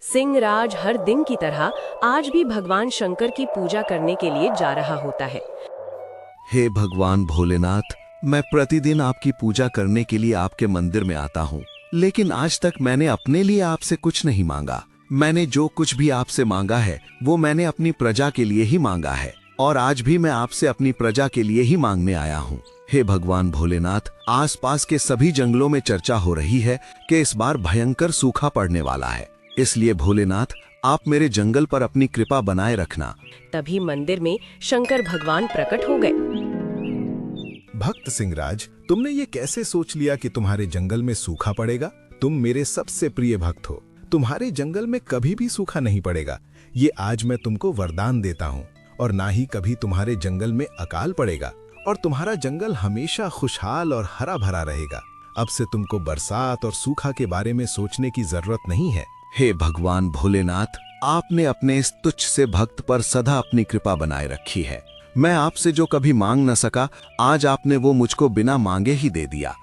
सिंहराज हर दिन की तरह आज भी भगवान शंकर की पूजा करने के लिए जा रहा होता है। हे भगवान भोलेनाथ, मैं प्रतिदिन आपकी पूजा करने के लिए आपके मंदिर में आता हूँ, लेकिन आज तक मैंने अपने लिए आपसे कुछ नहीं मांगा। मैंने जो कुछ भी आपसे मांगा है वो मैंने अपनी प्रजा के लिए ही मांगा है, और आज भी मैं आपसे अपनी प्रजा के लिए ही मांगने आया हूँ। हे भगवान भोलेनाथ, आसपास के सभी जंगलों में चर्चा हो रही है कि इस बार भयंकर सूखा पड़ने वाला है, इसलिए भोलेनाथ आप मेरे जंगल पर अपनी कृपा बनाए रखना। तभी मंदिर में शंकर भगवान प्रकट हो गए। भक्त सिंहराज, तुमने ये कैसे सोच लिया कि तुम्हारे जंगल में सूखा पड़ेगा? तुम मेरे सबसे प्रिय भक्त हो, तुम्हारे जंगल में कभी भी सूखा नहीं पड़ेगा। ये आज मैं तुमको वरदान देता हूँ, और ना ही कभी तुम्हारे जंगल में अकाल पड़ेगा, और तुम्हारा जंगल हमेशा खुशहाल और हरा भरा रहेगा। अब से तुमको बरसात और सूखा के बारे में सोचने की जरूरत नहीं है। हे भगवान भोलेनाथ, आपने अपने इस तुच्छ से भक्त पर सदा अपनी कृपा बनाए रखी है। मैं आपसे जो कभी मांग न सका, आज आपने वो मुझको बिना मांगे ही दे दिया।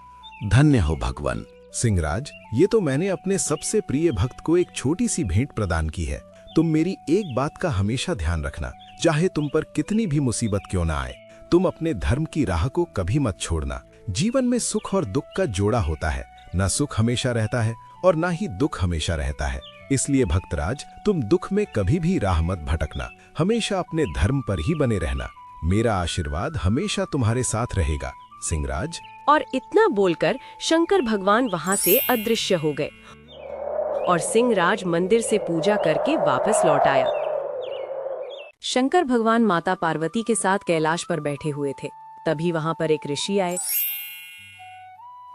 धन्य हो भगवान। सिंहराज, ये तो मैंने अपने सबसे प्रिय भक्त को एक छोटी सी भेंट प्रदान की है। तुम मेरी एक बात का हमेशा ध्यान रखना, चाहे तुम पर कितनी भी मुसीबत क्यों ना आए, तुम अपने धर्म की राह को कभी मत छोड़ना। जीवन में सुख और दुख का जोड़ा होता है, न सुख हमेशा रहता है और ना ही दुख हमेशा रहता है। इसलिए भक्तराज, तुम दुख में कभी भी राह मत भटकना, हमेशा अपने धर्म पर ही बने रहना। मेरा आशीर्वाद हमेशा तुम्हारे साथ रहेगा सिंहराज। और इतना बोलकर शंकर भगवान वहां से अदृश्य हो गए, और सिंहराज मंदिर से पूजा करके वापस लौट आया। शंकर भगवान माता पार्वती के साथ कैलाश पर बैठे हुए थे। तभी वहां पर एक ऋषि आए।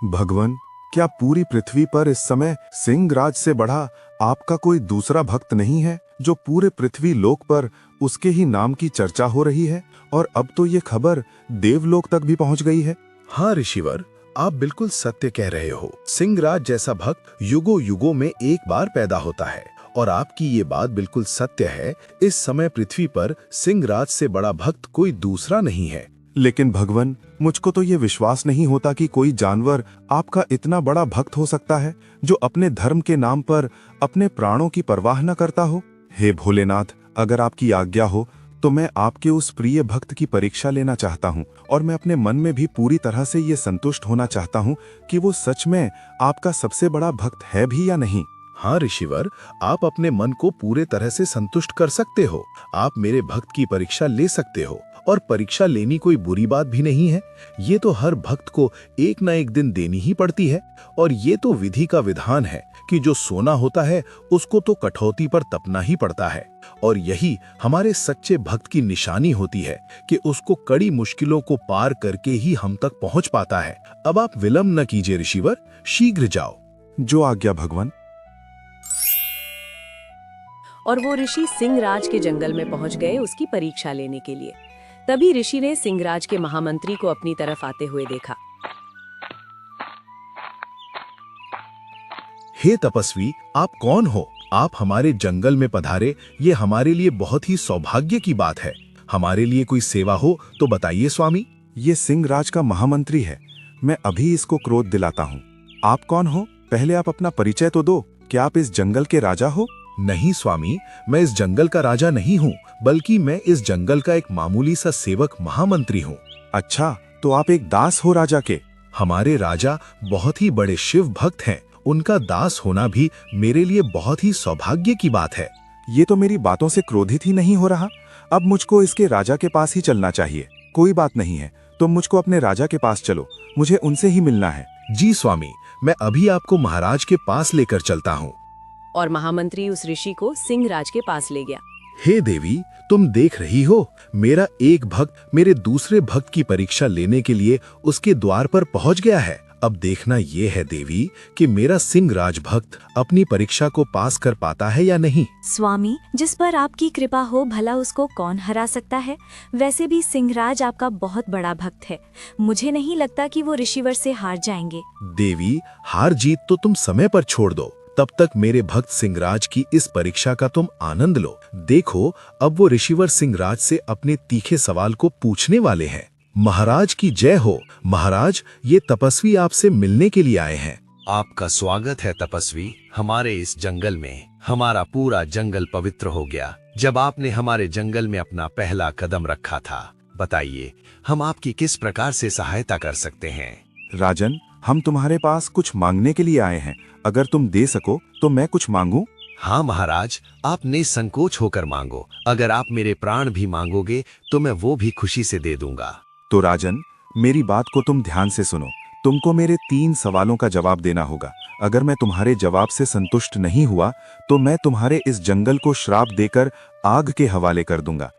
भगवान, क्या पूरी पृथ्वी पर इस समय सिंहराज से बढ़ा आपका कोई दूसरा भक्त नहीं है, जो पूरे पृथ्वी लोक पर उसके ही नाम की चर्चा हो रही है, और अब तो ये खबर देवलोक तक भी पहुंच गई है? हाँ ऋषिवर, आप बिल्कुल सत्य कह रहे हो। सिंहराज जैसा भक्त युगों युगों में एक बार पैदा होता है, और आपकी ये बात बिल्कुल सत्य है। इस समय पृथ्वी पर सिंहराज से बड़ा भक्त कोई दूसरा नहीं है। लेकिन भगवान, मुझको तो ये विश्वास नहीं होता कि कोई जानवर आपका इतना बड़ा भक्त हो सकता है, जो अपने धर्म के नाम पर अपने प्राणों की परवाह न करता हो। हे भोलेनाथ, अगर आपकी आज्ञा हो तो मैं आपके उस प्रिय भक्त की परीक्षा लेना चाहता हूँ, और मैं अपने मन में भी पूरी तरह से ये संतुष्ट होना चाहता हूँ कि वो सच में आपका सबसे बड़ा भक्त है भी या नहीं। हाँ ऋषिवर, आप अपने मन को पूरे तरह से संतुष्ट कर सकते हो। आप मेरे भक्त की परीक्षा ले सकते हो, और परीक्षा लेनी कोई बुरी बात भी नहीं है। ये तो हर भक्त को एक न एक दिन देनी ही पड़ती है, और ये तो विधि का विधान है कि जो सोना होता है उसको तो कठौती पर तपना ही पड़ता है। और यही हमारे सच्चे भक्त की निशानी होती है कि उसको कड़ी मुश्किलों को पार करके ही हम तक पहुंच पाता है। अब आप विलंब न कीजिए ऋषिवर, शीघ्र जाओ। जो आज्ञा भगवान। और वो ऋषि सिंहराज के जंगल में पहुंच गए उसकी परीक्षा लेने के लिए। तभी ऋषि ने सिंहराज के महामंत्री को अपनी तरफ आते हुए देखा। हे तपस्वी, आप कौन हो? आप हमारे जंगल में पधारे, ये हमारे लिए बहुत ही सौभाग्य की बात है। हमारे लिए कोई सेवा हो तो बताइए स्वामी। ये सिंहराज का महामंत्री है, मैं अभी इसको क्रोध दिलाता हूँ। आप कौन हो? पहले आप अपना परिचय तो दो। क्या आप इस जंगल के राजा हो? नहीं स्वामी, मैं इस जंगल का राजा नहीं हूँ, बल्कि मैं इस जंगल का एक मामूली सा सेवक महामंत्री हूँ। अच्छा, तो आप एक दास हो राजा के? हमारे राजा बहुत ही बड़े शिव भक्त हैं, उनका दास होना भी मेरे लिए बहुत ही सौभाग्य की बात है। ये तो मेरी बातों से क्रोधित ही नहीं हो रहा। अब मुझको इसके राजा के पास ही चलना चाहिए। कोई बात नहीं है, तुम मुझको अपने राजा के पास चलो, मुझे उनसे ही मिलना है। जी स्वामी, मैं अभी आपको महाराज के पास लेकर चलता हूँ। और महामंत्री उस ऋषि को सिंहराज के पास ले गया। हे देवी, तुम देख रही हो, मेरा एक भक्त मेरे दूसरे भक्त की परीक्षा लेने के लिए उसके द्वार पर पहुंच गया है। अब देखना ये है देवी कि मेरा सिंहराज भक्त अपनी परीक्षा को पास कर पाता है या नहीं। स्वामी, जिस पर आपकी कृपा हो भला उसको कौन हरा सकता है। वैसे भी सिंहराज आपका बहुत बड़ा भक्त है, मुझे नहीं लगता कि वो ऋषिवर से हार जाएंगे। देवी, हार जीत तो तुम समय पर छोड़ दो, तब तक मेरे भक्त सिंहराज की इस परीक्षा का तुम आनंद लो। देखो, अब वो ऋषिवर सिंहराज से अपने तीखे सवाल को पूछने वाले हैं। महाराज की जय हो। महाराज, ये तपस्वी आपसे मिलने के लिए आए हैं। आपका स्वागत है तपस्वी हमारे इस जंगल में। हमारा पूरा जंगल पवित्र हो गया जब आपने हमारे जंगल में अपना पहला कदम रखा था। बताइए, हम आपकी किस प्रकार से सहायता कर सकते हैं? राजन, हम तुम्हारे पास कुछ मांगने के लिए आए हैं। अगर तुम दे सको तो मैं कुछ मांगूं? हाँ महाराज, आप निसंकोच होकर मांगो। अगर आप मेरे प्राण भी मांगोगे तो मैं वो भी खुशी से दे दूंगा। तो राजन, मेरी बात को तुम ध्यान से सुनो। तुमको मेरे 3 सवालों का जवाब देना होगा। अगर मैं तुम्हारे जवाब से संतुष्ट नहीं हुआ तो मैं तुम्हारे इस जंगल को श्राप देकर आग के हवाले कर दूंगा।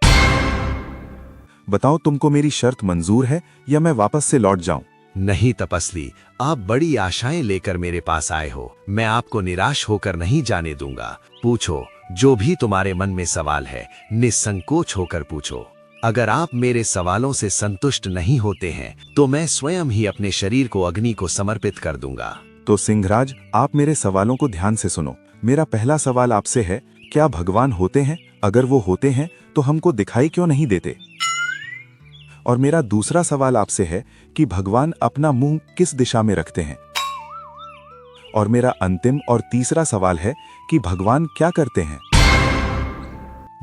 बताओ, तुमको मेरी शर्त मंजूर है या मैं वापस से लौट जाऊं? नहीं तपस्वी, आप बड़ी आशाएं लेकर मेरे पास आए हो। मैं आपको निराश होकर नहीं जाने दूंगा। पूछो, जो भी तुम्हारे मन में सवाल है निसंकोच होकर पूछो। अगर आप मेरे सवालों से संतुष्ट नहीं होते हैं तो मैं स्वयं ही अपने शरीर को अग्नि को समर्पित कर दूंगा। तो सिंहराज, आप मेरे सवालों को ध्यान से सुनो। मेरा पहला सवाल आपसे है, क्या भगवान होते हैं? अगर वो होते हैं तो हमको दिखाई क्यों नहीं देते? और मेरा दूसरा सवाल आपसे है कि भगवान अपना मुंह किस दिशा में रखते हैं? और मेरा अंतिम और तीसरा सवाल है कि भगवान क्या करते हैं?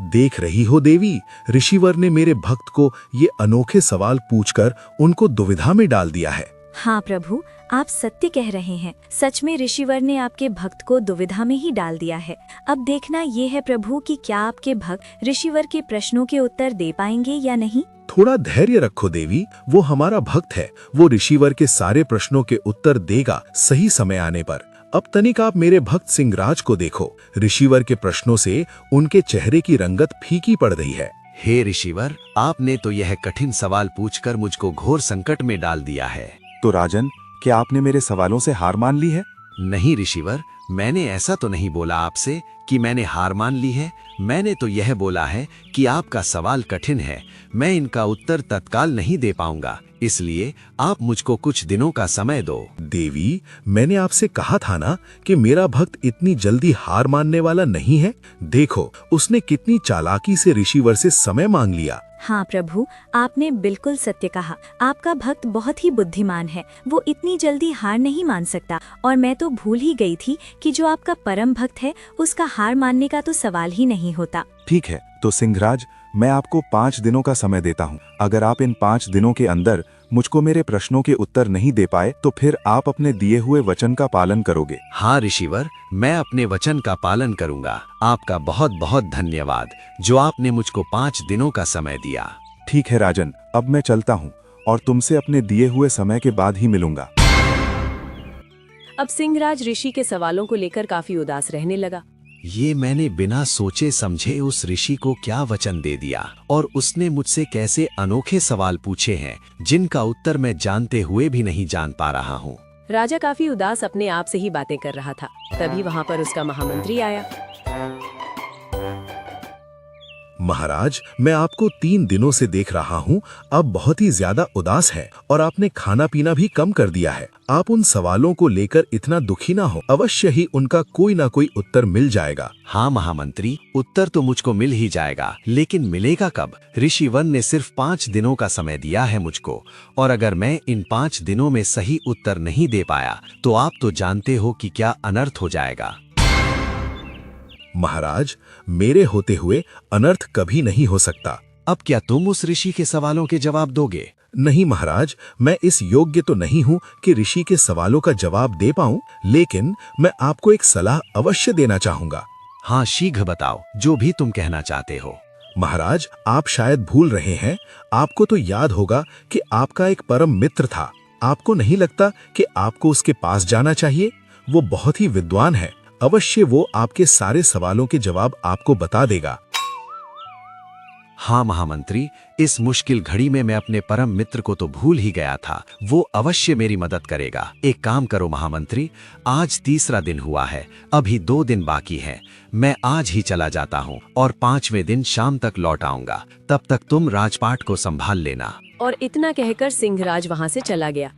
देख रही हो देवी, ऋषिवर ने मेरे भक्त को ये अनोखे सवाल पूछकर उनको दुविधा में डाल दिया है। हाँ प्रभु, आप सत्य कह रहे हैं। सच में ऋषिवर ने आपके भक्त को दुविधा में ही डाल दिया है। अब देखना ये है प्रभु कि क्या आपके भक्त ऋषिवर के प्रश्नों के उत्तर दे पाएंगे या नहीं। थोड़ा धैर्य रखो देवी, वो हमारा भक्त है। वो ऋषिवर के सारे प्रश्नों के उत्तर देगा सही समय आने पर। अब तनिक आप मेरे भक्त सिंहराज को देखो। ऋषिवर के प्रश्नों से उनके चेहरे की रंगत फीकी पड़ रही है। हे ऋषिवर, आपने तो यह कठिन सवाल पूछकर मुझको घोर संकट में डाल दिया है। तो राजन, क्या आपने मेरे सवालों से हार मान ली है? नहीं ऋषिवर, मैंने ऐसा तो नहीं बोला आपसे कि मैंने हार मान ली है। मैंने तो यह बोला है कि आपका सवाल कठिन है, मैं इनका उत्तर तत्काल नहीं दे पाऊंगा, इसलिए आप मुझको कुछ दिनों का समय दो। देवी, मैंने आपसे कहा था ना कि मेरा भक्त इतनी जल्दी हार मानने वाला नहीं है। देखो, उसने कितनी चालाकी से ऋषिवर से समय मांग लिया। हाँ प्रभु, आपने बिल्कुल सत्य कहा। आपका भक्त बहुत ही बुद्धिमान है, वो इतनी जल्दी हार नहीं मान सकता। और मैं तो भूल ही गई थी कि जो आपका परम भक्त है उसका हार मानने का तो सवाल ही नहीं होता। ठीक है, तो सिंहराज, मैं आपको 5 दिनों का समय देता हूँ। अगर आप इन 5 दिनों के अंदर मुझको मेरे प्रश्नों के उत्तर नहीं दे पाए तो फिर आप अपने दिए हुए वचन का पालन करोगे। हाँ ऋषिवर, मैं अपने वचन का पालन करूंगा। आपका बहुत बहुत धन्यवाद जो आपने मुझको 5 दिनों का समय दिया। ठीक है राजन, अब मैं चलता हूँ और तुमसे अपने दिए हुए समय के बाद ही मिलूंगा। अब सिंहराज ऋषि के सवालों को लेकर काफी उदास रहने लगा। ये मैंने बिना सोचे समझे उस ऋषि को क्या वचन दे दिया, और उसने मुझसे कैसे अनोखे सवाल पूछे हैं जिनका उत्तर मैं जानते हुए भी नहीं जान पा रहा हूँ। राजा काफी उदास अपने आप से ही बातें कर रहा था। तभी वहाँ पर उसका महामंत्री आया। महाराज, मैं आपको 3 दिनों से देख रहा हूँ, आप बहुत ही ज्यादा उदास हैं और आपने खाना पीना भी कम कर दिया है। आप उन सवालों को लेकर इतना दुखी ना हो, अवश्य ही उनका कोई ना कोई उत्तर मिल जाएगा। हाँ महामंत्री, उत्तर तो मुझको मिल ही जाएगा, लेकिन मिलेगा कब? ऋषिवर ने सिर्फ 5 दिनों का समय दिया है मुझको, और अगर मैं इन 5 दिनों में सही उत्तर नहीं दे पाया तो आप तो जानते हो कि क्या अनर्थ हो जाएगा। महाराज, मेरे होते हुए अनर्थ कभी नहीं हो सकता। अब क्या तुम उस ऋषि के सवालों के जवाब दोगे? नहीं महाराज, मैं इस योग्य तो नहीं हूँ कि ऋषि के सवालों का जवाब दे पाऊं, लेकिन मैं आपको एक सलाह अवश्य देना चाहूंगा। हाँ शीघ्र बताओ, जो भी तुम कहना चाहते हो। महाराज, आप शायद भूल रहे हैं, आपको तो याद होगा कि आपका एक परम मित्र था। आपको नहीं लगता कि आपको उसके पास जाना चाहिए? वो बहुत ही विद्वान है, अवश्य वो आपके सारे सवालों के जवाब आपको बता देगा। हाँ महामंत्री, इस मुश्किल घड़ी में मैं अपने परम मित्र को तो भूल ही गया था। वो अवश्य मेरी मदद करेगा। एक काम करो महामंत्री, आज 3रा दिन हुआ है, अभी 2 दिन बाकी है। मैं आज ही चला जाता हूँ और 5वें दिन शाम तक लौट आऊंगा। तब तक तुम राजपाट को संभाल लेना। और इतना कहकर सिंहराज वहाँ से चला गया।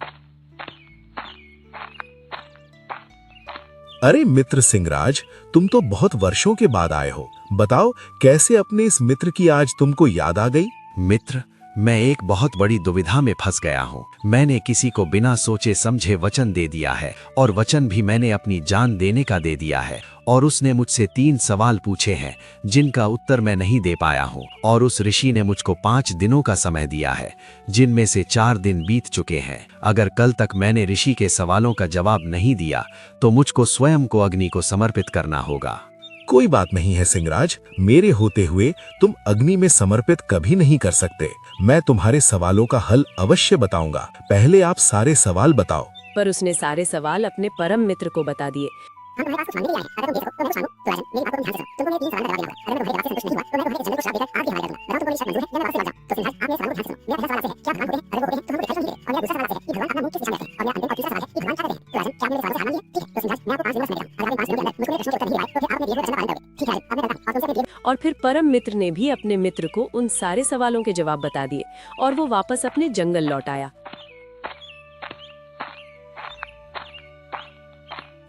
अरे मित्र सिंहराज, तुम तो बहुत वर्षों के बाद आए हो। बताओ, कैसे अपने इस मित्र की आज तुमको याद आ गई? मित्र, मैं एक बहुत बड़ी दुविधा में फंस गया हूँ। मैंने किसी को बिना सोचे समझे वचन दे दिया है और वचन भी मैंने अपनी जान देने का दे दिया है, और उसने मुझसे 3 सवाल पूछे हैं जिनका उत्तर मैं नहीं दे पाया हूँ, और उस ऋषि ने मुझको 5 दिनों का समय दिया है जिनमें से 4 दिन बीत चुके हैं। अगर कल तक मैंने ऋषि के सवालों का जवाब नहीं दिया तो मुझको स्वयं को अग्नि को समर्पित करना होगा। कोई बात नहीं है सिंहराज, मेरे होते हुए तुम अग्नि में समर्पित कभी नहीं कर सकते। मैं तुम्हारे सवालों का हल अवश्य बताऊंगा। पहले आप सारे सवाल बताओ। पर उसने सारे सवाल अपने परम मित्र को बता दिए। और फिर परम मित्र ने भी अपने मित्र को उन सारे सवालों के जवाब बता दिए और वो वापस अपने जंगल लौट आया।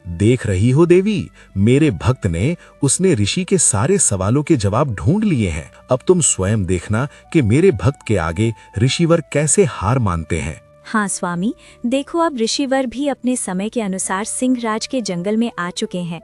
देख रही हो देवी, मेरे भक्त ने उसने ऋषि के सारे सवालों के जवाब ढूंढ लिए हैं। अब तुम स्वयं देखना कि मेरे भक्त के आगे ऋषिवर कैसे हार मानते हैं। हाँ स्वामी, देखो अब ऋषिवर भी अपने समय के अनुसार सिंहराज के जंगल में आ चुके हैं।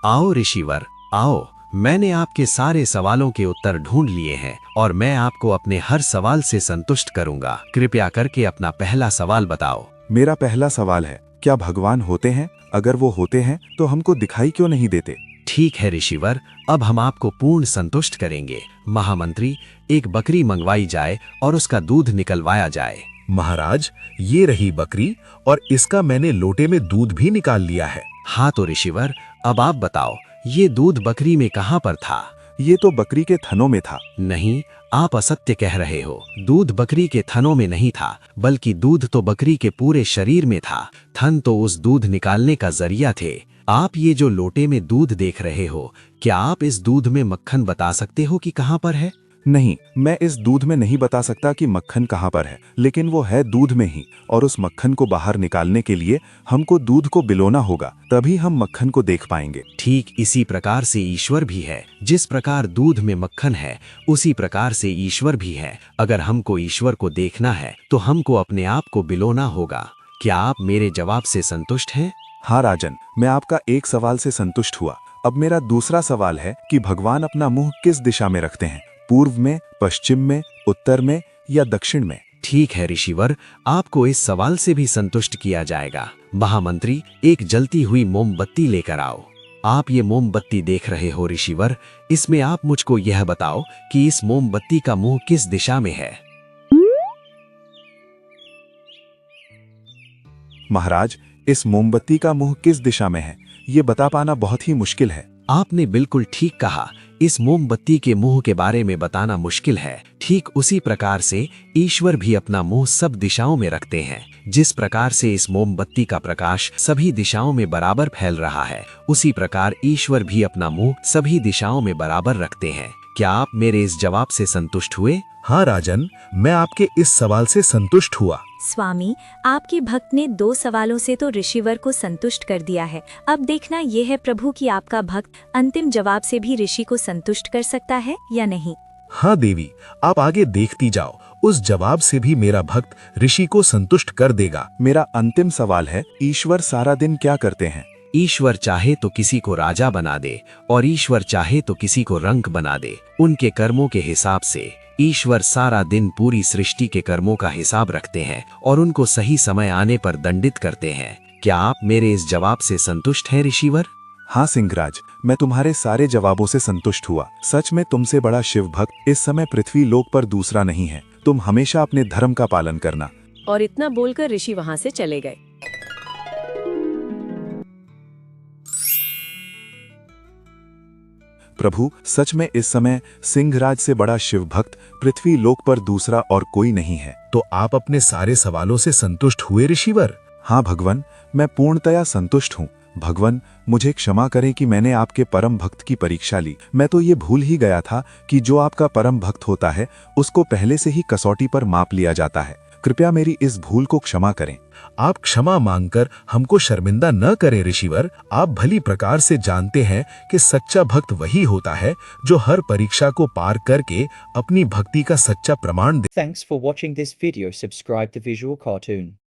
आओ ऋषिवर, आओ। मैंने आपके सारे सवालों के उत्तर ढूंढ लिए हैं और मैं आपको अपने हर सवाल से संतुष्ट करूंगा। कृपया करके अपना पहला सवाल बताओ। मेरा पहला सवाल है, क्या भगवान होते हैं? अगर वो होते हैं तो हमको दिखाई क्यों नहीं देते? ठीक है ऋषिवर, अब हम आपको पूर्ण संतुष्ट करेंगे। महामंत्री, एक बकरी मंगवाई जाए और उसका दूध निकलवाया जाए। महाराज, ये रही बकरी और इसका मैंने लोटे में दूध भी निकाल लिया है। हाँ तो ऋषिवर, अब आप बताओ, ये दूध बकरी में कहाँ पर था? ये तो बकरी के थनों में था। नहीं, आप असत्य कह रहे हो। दूध बकरी के थनों में नहीं था, बल्कि दूध तो बकरी के पूरे शरीर में था। थन तो उस दूध निकालने का जरिया थे। आप ये जो लोटे में दूध देख रहे हो, क्या आप इस दूध में मक्खन बता सकते हो कि कहाँ पर है? नहीं, मैं इस दूध में नहीं बता सकता कि मक्खन कहाँ पर है, लेकिन वो है दूध में ही, और उस मक्खन को बाहर निकालने के लिए हमको दूध को बिलोना होगा, तभी हम मक्खन को देख पाएंगे। ठीक इसी प्रकार से ईश्वर भी है। जिस प्रकार दूध में मक्खन है, उसी प्रकार से ईश्वर भी है। अगर हमको ईश्वर को देखना है तो हमको अपने आप को बिलोना होगा। क्या आप मेरे जवाब से संतुष्ट हैं? हाँ राजन, मैं आपका एक सवाल से संतुष्ट हुआ। अब मेरा दूसरा सवाल है कि भगवान अपना मुंह किस दिशा में रखते हैं? पूर्व में, पश्चिम में, उत्तर में या दक्षिण में? ठीक है ऋषिवर, आपको इस सवाल से भी संतुष्ट किया जाएगा। महामंत्री, एक जलती हुई मोमबत्ती लेकर आओ। आप ये मोमबत्ती देख रहे हो ऋषिवर, इसमें आप मुझको यह बताओ कि इस मोमबत्ती का मुंह किस दिशा में है? महाराज, इस मोमबत्ती का मुंह किस दिशा में है, ये बता पाना बहुत ही मुश्किल है। आपने बिल्कुल ठीक कहा। इस मोमबत्ती के मुंह के बारे में बताना मुश्किल है। ठीक उसी प्रकार से ईश्वर भी अपना मुंह सब दिशाओं में रखते हैं। जिस प्रकार से इस मोमबत्ती का प्रकाश सभी दिशाओं में बराबर फैल रहा है, उसी प्रकार ईश्वर भी अपना मुंह सभी दिशाओं में बराबर रखते हैं। क्या आप मेरे इस जवाब से संतुष्ट हुए? हाँ राजन, मैं आपके इस सवाल से संतुष्ट हुआ। स्वामी, आपके भक्त ने 2 सवालों से तो ऋषिवर को संतुष्ट कर दिया है। अब देखना यह है प्रभु कि आपका भक्त अंतिम जवाब से भी ऋषि को संतुष्ट कर सकता है या नहीं। हाँ देवी, आप आगे देखती जाओ, उस जवाब से भी मेरा भक्त ऋषि को संतुष्ट कर देगा। मेरा अंतिम सवाल है, ईश्वर सारा दिन क्या करते हैं? ईश्वर चाहे तो किसी को राजा बना दे और ईश्वर चाहे तो किसी को रंक बना दे। उनके कर्मों के हिसाब से ईश्वर सारा दिन पूरी सृष्टि के कर्मों का हिसाब रखते हैं और उनको सही समय आने पर दंडित करते हैं। क्या आप मेरे इस जवाब से संतुष्ट हैं ऋषिवर? हाँ सिंहराज, मैं तुम्हारे सारे जवाबों से संतुष्ट हुआ। सच में तुमसे बड़ा शिव भक्त इस समय पृथ्वी लोक पर दूसरा नहीं है। तुम हमेशा अपने धर्म का पालन करना। और इतना बोलकर ऋषि वहां से चले गए। प्रभु, सच में इस समय सिंहराज से बड़ा शिव भक्त पृथ्वी लोक पर दूसरा और कोई नहीं है। तो आप अपने सारे सवालों से संतुष्ट हुए ऋषिवर? हाँ भगवान, मैं पूर्णतया संतुष्ट हूँ। भगवान, मुझे क्षमा करें कि मैंने आपके परम भक्त की परीक्षा ली। मैं तो ये भूल ही गया था कि जो आपका परम भक्त होता है उसको पहले से ही कसौटी पर माप लिया जाता है। कृपया मेरी इस भूल को क्षमा करें। आप क्षमा मांगकर हमको शर्मिंदा न करें ऋषिवर। आप भली प्रकार से जानते हैं कि सच्चा भक्त वही होता है जो हर परीक्षा को पार करके अपनी भक्ति का सच्चा प्रमाण दे। Thanks for watching this video. Subscribe to Visual Cartoon.